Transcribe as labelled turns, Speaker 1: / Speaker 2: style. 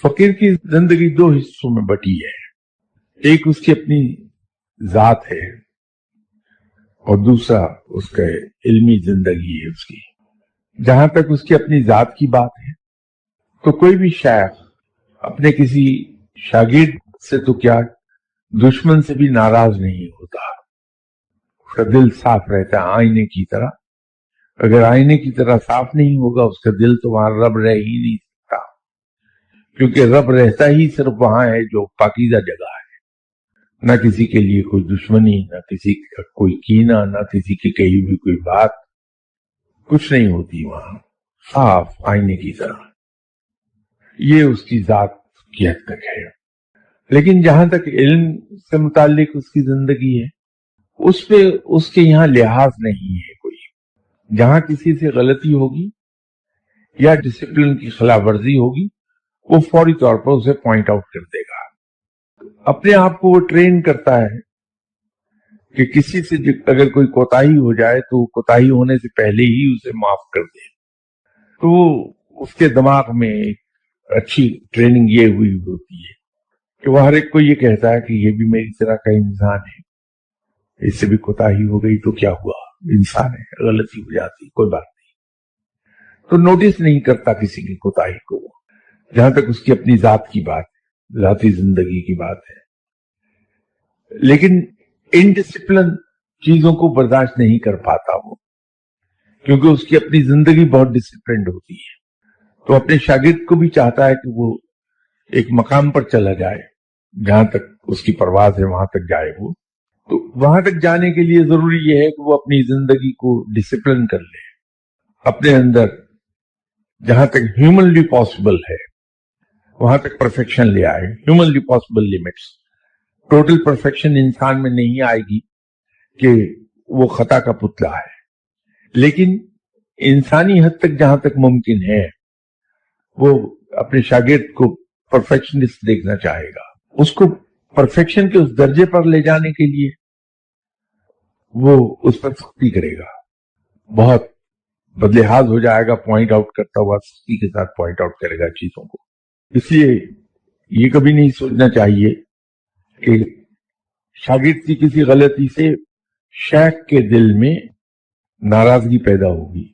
Speaker 1: फकीर की जिंदगी दो हिस्सों में बटी है, एक उसकी अपनी जात है और दूसरा उसका इल्मी जिंदगी है उसकी। जहां तक उसकी अपनी जात की बात है तो कोई भी शायख अपने किसी शागिर्द से तो क्या दुश्मन से भी नाराज नहीं होता। उसका दिल साफ रहता है आईने की तरह। अगर आईने की तरह साफ नहीं होगा उसका दिल तो वहां रब रह ही नहीं सकता, क्योंकि रब रहता ही सिर्फ वहां है जो पाकीज़ा जगह है। ना किसी के लिए कोई दुश्मनी, ना किसी का कोई कीना, ना किसी की कही हुई कोई बात, कुछ नहीं होती वहां, साफ आईने की तरह। ये उसकी जात की हद तक है। लेकिन जहां तक इल्म से मुतालिक उसकी जिंदगी है, उस पे उसके यहाँ लिहाज नहीं है कोई। जहां किसी से गलती होगी या डिसिप्लिन की खिलाफ वर्जी होगी, वो फौरी तौर पर उसे पॉइंट आउट कर देगा। अपने आप को वो ट्रेन करता है कि किसी से अगर कोई कोताही हो जाए तो कोताही होने से पहले ही उसे माफ कर दे। तो उसके दिमाग में एक अच्छी ट्रेनिंग ये हुई होती है कि वो हर एक को ये कहता है कि ये भी मेरी तरह का इंसान है, इससे भी कोताही हो गई तो क्या हुआ, इंसान है, गलती हो जाती, कोई बात नहीं। तो नोटिस नहीं करता किसी की कोताही को, जहां तक उसकी अपनी जात की बात है, जाती जिंदगी की बात है। लेकिन इनडिसिप्लिन चीजों को बर्दाश्त नहीं कर पाता वो, क्योंकि उसकी अपनी जिंदगी बहुत डिसिप्लिन्ड होती है। तो अपने शागिर्द को भी चाहता है कि वो एक मकाम पर चला जाए, जहां तक उसकी परवाज है वहां तक जाए वो। तो वहां तक जाने के लिए जरूरी यह है कि वो अपनी जिंदगी को डिसिप्लिन कर ले, अपने अंदर जहां तक ह्यूमनली पॉसिबल है वहां तक परफेक्शन ले आए। Humanly possible limits, total perfection इंसान में नहीं आएगी कि वो खता का पुतला है, लेकिन इंसानी हद तक जहां तक मुमकिन है वो अपने शागिर्द को परफेक्शनिस्ट देखना चाहेगा। उसको परफेक्शन के उस दर्जे पर ले जाने के लिए वो उस पर सख्ती करेगा, बहुत बदलिहाज हो जाएगा, पॉइंट आउट करता हुआ सख्ती के साथ पॉइंट आउट करेगा चीजों को। इसलिए ये कभी नहीं सोचना चाहिए कि शागिर्द की किसी गलती से शेख के दिल में नाराजगी पैदा होगी।